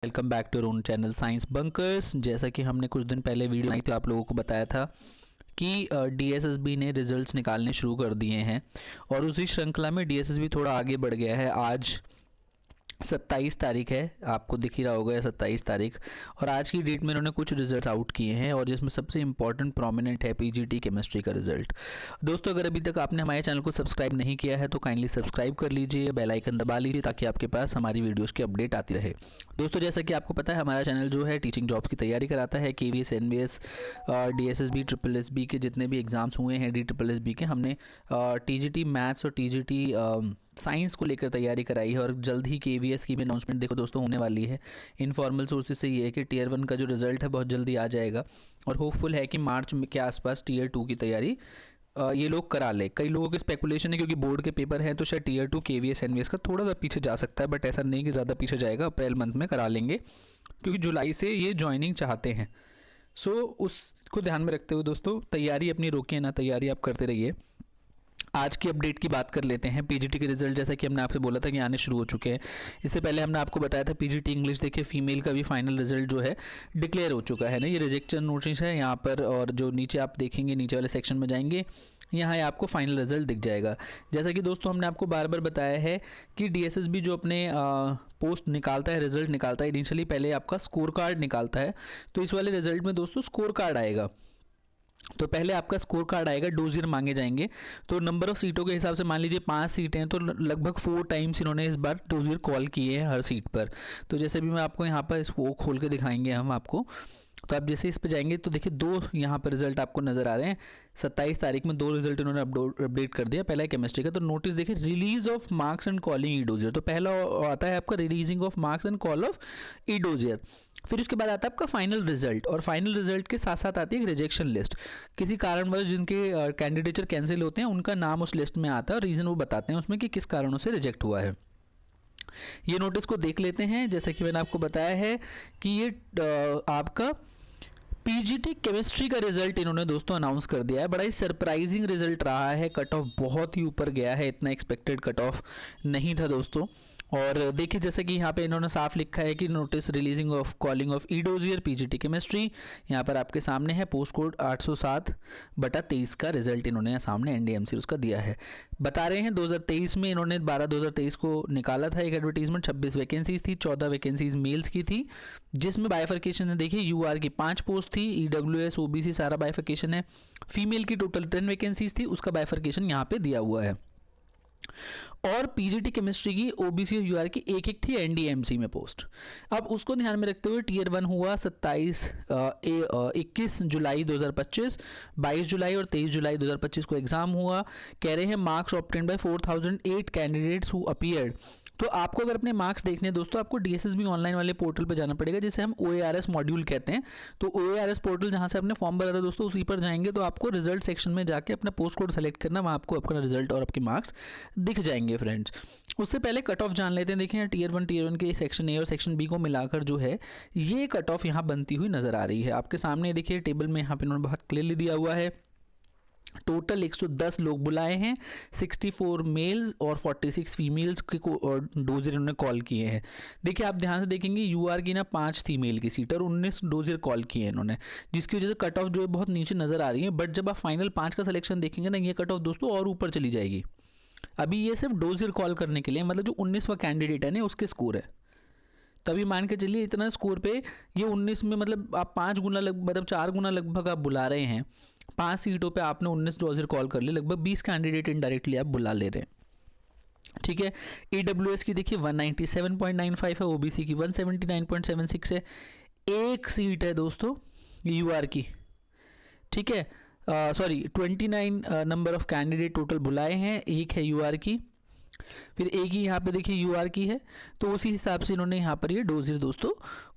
Welcome back to own channel Science Bunkers. जैसा कि हमने कुछ दिन पहले वीडियो बनाई थी, आप लोगों को बताया था कि डीएसएसबी ने रिजल्ट्स निकालने शुरू कर दिए हैं और उसी श्रृंखला में डीएसएसबी थोड़ा आगे बढ़ गया है। आज 27 तारीख है, आपको दिख ही रहा होगा 27 तारीख, और आज की डेट में इन्होंने कुछ रिजल्ट्स आउट किए हैं और जिसमें सबसे इंपॉर्टेंट प्रोमिनेंट है पीजीटी केमिस्ट्री का रिजल्ट। दोस्तों, अगर अभी तक आपने हमारे चैनल को सब्सक्राइब नहीं किया है तो काइंडली सब्सक्राइब कर लीजिए, बेल आइकन दबा लीजिए ताकि आपके पास हमारी वीडियोज़ की अपडेट आती रहे। दोस्तों, जैसा कि आपको पता है, हमारा चैनल जो है टीचिंग जॉब्स की तैयारी कराता है। KVS, NVS, DSSB, triple SB के जितने भी एग्जाम्स हुए हैं, डी ट्रिपल एसबी के, हमने टीजीटी मैथ्स और टीजीटी साइंस को लेकर तैयारी कराई है और जल्द ही केवीएस की भी अनाउंसमेंट देखो दोस्तों होने वाली है। इनफॉर्मल सोर्सेज से ये है कि टीयर 1 का जो रिजल्ट है बहुत जल्दी आ जाएगा और होपफुल है कि मार्च के आसपास टीयर 2 की तैयारी ये लोग करा ले। कई लोगों की स्पेकुलेशन है क्योंकि बोर्ड के पेपर हैं तो शायद टीयर 2 केवीएस एनवीएस का थोड़ा सा पीछे जा सकता है, बट ऐसा नहीं कि ज़्यादा पीछे जाएगा। अप्रैल मंथ में करा लेंगे क्योंकि जुलाई से ये ज्वाइनिंग चाहते हैं। सो उसको ध्यान में रखते हुए दोस्तों तैयारी अपनी रोकिए ना, तैयारी आप करते रहिए। आज की अपडेट की बात कर लेते हैं। पीजीटी के रिजल्ट जैसा कि हमने आपसे बोला था कि आने शुरू हो चुके हैं। इससे पहले हमने आपको बताया था पीजीटी इंग्लिश, देखिए फीमेल का भी फाइनल रिजल्ट जो है डिक्लेयर हो चुका है ना। ये रिजेक्शन नोटिस है यहाँ पर, और जो नीचे आप देखेंगे, नीचे वाले सेक्शन में जाएंगे, यहाँ आपको फाइनल रिजल्ट दिख जाएगा। जैसा कि दोस्तों हमने आपको बार बार बताया है कि डीएसएसबी जो अपने पोस्ट निकालता है, रिजल्ट निकालता है, इनिशियली पहले आपका स्कोर कार्ड निकालता है। तो इस वाले रिजल्ट में दोस्तों स्कोर कार्ड आएगा। तो पहले आपका स्कोर कार्ड आएगा, डोजियर मांगे जाएंगे। तो नंबर ऑफ सीटों के हिसाब से मान लीजिए 5 सीटें हैं तो लगभग 4 टाइम्स इन्होंने इस बार डोजियर कॉल किए हैं हर सीट पर। तो जैसे भी मैं आपको यहाँ पर इसको खोल के दिखाएंगे हम आपको, तो आप जैसे इस पे जाएंगे तो देखिए 2 यहाँ पर रिजल्ट आपको नजर आ रहे हैं। 27 तारीख में 2 रिजल्ट इन्होंने अपडेट कर दिया। पहला है केमिस्ट्री का, तो नोटिस देखिए release of marks and calling E dossier. तो पहला आता है आपका releasing of marks and call of E dossier. फिर उसके बाद आता है आपका फाइनल रिजल्ट, और फाइनल रिजल्ट के साथ साथ आती है एक रिजेक्शन लिस्ट। किसी कारणवश जिनके कैंडिडेचर कैंसिल होते हैं उनका नाम उस लिस्ट में आता है और रीज़न वो बताते हैं उसमें कि किस कारणों से रिजेक्ट हुआ है। ये नोटिस को देख लेते हैं। जैसा कि मैंने आपको बताया है कि ये आपका पीजीटी केमिस्ट्री का रिजल्ट इन्होंने दोस्तों अनाउंस कर दिया है। बड़ा ही सरप्राइजिंग रिजल्ट रहा है, कट ऑफ बहुत ही ऊपर गया है, इतना एक्सपेक्टेड कट ऑफ नहीं था दोस्तों। और देखिए जैसे कि यहाँ पे इन्होंने साफ लिखा है कि notice releasing of calling of E dossier PGT chemistry, यहाँ पर आपके सामने है पोस्ट कोड 807/23 का रिजल्ट इन्होंने सामने एनडीएमसी उसका दिया है। बता रहे हैं 2023 में इन्होंने 12/2023 को निकाला था एक एडवर्टीजमेंट। 26 वैकेंसीज थी, 14 वैकेंसीज मेल्स की थी, जिसमें बाइफर्केशन है। देखिए यूआर की 5 पोस्ट थी, ईडब्ल्यूएस ओबीसी सारा बाइफर्केशन है। फीमेल की टोटल 10 वैकेंसीज थी, उसका बाइफर्केशन यहाँ पे दिया हुआ है। और पीजीटी केमिस्ट्री की ओबीसी और यूआर की एक थी एनडीएमसी में पोस्ट। अब उसको ध्यान में रखते हुए टीयर 1 हुआ 21 जुलाई 2025, 22 जुलाई और 23 जुलाई 2025 को एग्जाम हुआ। कह रहे हैं marks obtained by 4008 candidates who appeared. तो आपको अगर अपने मार्क्स देखने हैं दोस्तों, आपको डीएसएसबी ऑनलाइन वाले पोर्टल पर जाना पड़ेगा, जिसे हम ओएआरएस मॉड्यूल कहते हैं। तो ओएआरएस पोर्टल जहां से आपने फॉर्म भरा था दोस्तों, उसी पर जाएंगे तो आपको रिजल्ट सेक्शन में जाके अपना पोस्ट कोड सेलेक्ट करना, वहाँ आपको अपना रिजल्ट और आपके मार्क्स दिख जाएंगे फ्रेंड्स। उससे पहले कट ऑफ जान लेते हैं। देखिए टीयर 1 के सेक्शन ए और सेक्शन बी को मिलाकर जो है ये कट ऑफ यहाँ बनती हुई नजर आ रही है आपके सामने। देखिए टेबल में यहाँ पे इन्होंने बहुत क्लियरली दिया हुआ है। टोटल 110 लोग बुलाए हैं, 64 मेल्स और 46 फीमेल्स के डोजर इन्होंने कॉल किए हैं। देखिए आप ध्यान से देखेंगे यूआर की ना 5 थी मेल की सीट और 19 डोजर कॉल किए हैं इन्होंने, जिसकी वजह से कट ऑफ जो है बहुत नीचे नजर आ रही है। बट जब आप फाइनल 5 का सिलेक्शन देखेंगे ना, ये कट ऑफ दोस्तों और ऊपर चली जाएगी। अभी ये सिर्फ डोजर कॉल करने के लिए, मतलब जो 19वां कैंडिडेट है ना उसके स्कोर है, तभी मान के चलिए इतना स्कोर पे ये 19 में मतलब आप 5 गुना मतलब 4 गुना लगभग आप बुला रहे हैं। 5 सीटों पे आपने 19 डोजर कॉल कर लिए, लगभग 20 कैंडिडेट इनडायरेक्टली आप बुला ले रहे हैं। ठीक है। ईडब्ल्यूएस की देखिए 197.95 है, ओबीसी की 179.76 है। एक सीट है दोस्तों यूआर की, ठीक है। 29 नंबर ऑफ कैंडिडेट टोटल बुलाए हैं, एक है यूआर की, फिर एक ही यहाँ पे देखिए यूआर की है। तो उसी हिसाब से इन्होंने यहाँ पर ये डोजियर दोस्तों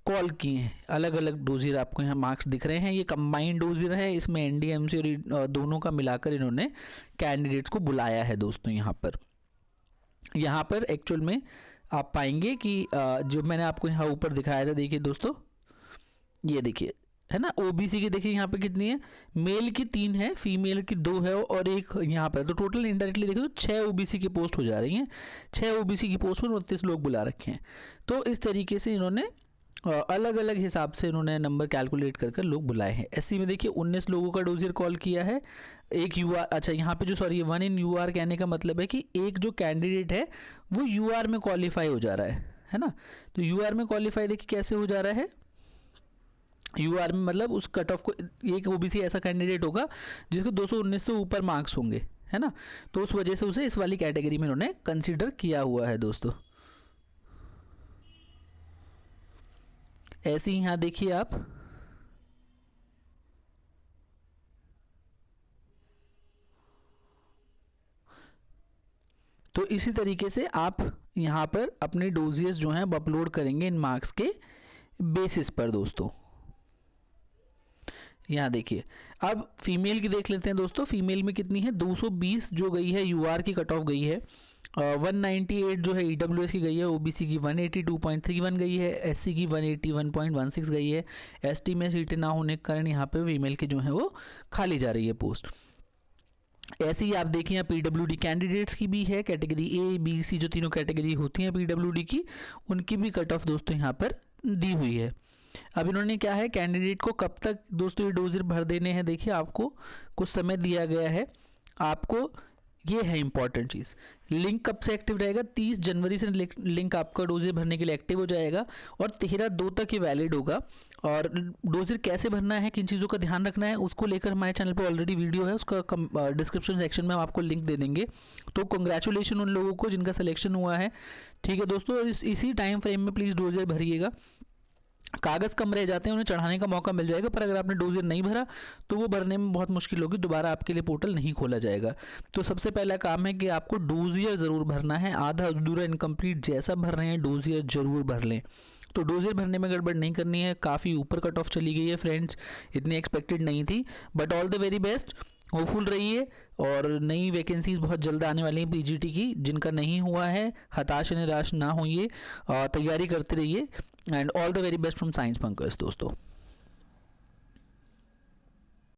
कॉल किए हैं। अलग अलग डोजियर आपको यहाँ मार्क्स दिख रहे हैं। ये कंबाइंड डोजियर है, इसमें एनडीएमसी और दोनों का मिलाकर इन्होंने कैंडिडेट्स को बुलाया है दोस्तों। यहाँ पर एक्चुअल में आप पाएंगे कि जो मैंने आपको यहाँ ऊपर दिखाया था, देखिए दोस्तों ये देखिए है ना। ओबीसी की देखिए यहाँ पे कितनी है, मेल की 3 है, फीमेल की 2 है और एक यहाँ पर, तो टोटल इनडायरेक्टली देखिए तो 6 ओबीसी की पोस्ट हो जा रही हैं। 6 ओबीसी की पोस्ट पर 29 लोग बुला रखे हैं। तो इस तरीके से इन्होंने अलग अलग हिसाब से इन्होंने नंबर कैलकुलेट कर कर लोग बुलाए हैं। एससी में देखिए 19 लोगों का डोजियर कॉल किया है, एक यूआर, अच्छा यहाँ पे जो सॉरी 1 इन यूआर कहने का मतलब है कि एक जो कैंडिडेट है वो यूआर में क्वालिफाई हो जा रहा है ना। तो यूआर में क्वालिफाई देखिए कैसे हो जा रहा है, यूआर में मतलब उस कट ऑफ को, एक ओबीसी ऐसा कैंडिडेट होगा जिसको 219 से ऊपर मार्क्स होंगे, है ना, तो उस वजह से उसे इस वाली कैटेगरी में उन्होंने कंसिडर किया हुआ है दोस्तों। ऐसे ही यहाँ देखिए आप, तो इसी तरीके से आप यहाँ पर अपने डोजेस जो हैं वो अपलोड करेंगे इन मार्क्स के बेसिस पर दोस्तों। यहाँ देखिए अब फीमेल की देख लेते हैं दोस्तों। फीमेल में कितनी है, 220 जो गई है यूआर की कट ऑफ गई है, 198 जो है ईडब्ल्यूएस की गई है, ओबीसी की 182.31 गई है, एससी की 181.16 गई है। एसटी में सीटें ना होने के कारण यहाँ पे फीमेल की जो है वो खाली जा रही है पोस्ट। ऐसे ही आप देखिए यहाँ पीडब्ल्यूडी कैंडिडेट्स की भी है, कैटेगरी ए बी सी जो तीनों कैटेगरी होती हैं पीडब्ल्यूडी की, उनकी भी कट ऑफ दोस्तों यहाँ पर दी हुई है। अब इन्होंने क्या है, कैंडिडेट को कब तक दोस्तों ये डोजर भर देने हैं, देखिए आपको कुछ समय दिया गया है। आपको ये है इंपॉर्टेंट चीज़, लिंक कब से एक्टिव रहेगा, 30 जनवरी से लिंक आपका डोजर भरने के लिए एक्टिव हो जाएगा और 13/2 तक ये वैलिड होगा। और डोजर कैसे भरना है, किन चीज़ों का ध्यान रखना है, उसको लेकर हमारे चैनल पर ऑलरेडी वीडियो है, उसका डिस्क्रिप्शन सेक्शन में हम आपको लिंक दे देंगे। तो कंग्रेचुलेशन उन लोगों को जिनका सिलेक्शन हुआ है, ठीक है दोस्तों। और इसी टाइम फ्रेम में प्लीज़ डोजर भरिएगा। कागज़ कम रह जाते हैं, उन्हें चढ़ाने का मौका मिल जाएगा, पर अगर आपने डोजर नहीं भरा तो वो भरने में बहुत मुश्किल होगी, दोबारा आपके लिए पोर्टल नहीं खोला जाएगा। तो सबसे पहला काम है कि आपको डोजियर ज़रूर भरना है, आधा अधूरा इनकम्प्लीट जैसा भर रहे हैं डोजियर ज़रूर भर लें। तो डोजियर भरने में गड़बड़ नहीं करनी है। काफ़ी ऊपर कट ऑफ चली गई है फ्रेंड्स, इतनी एक्सपेक्टेड नहीं थी, but all the very best, hopeful रहिए। और नई वैकेंसीज बहुत जल्द आने वाली हैं पीजीटी की, जिनका नहीं हुआ है हताश निराश ना होइए, तैयारी करते रहिए। And all the very best from science bunkers दोस्तों।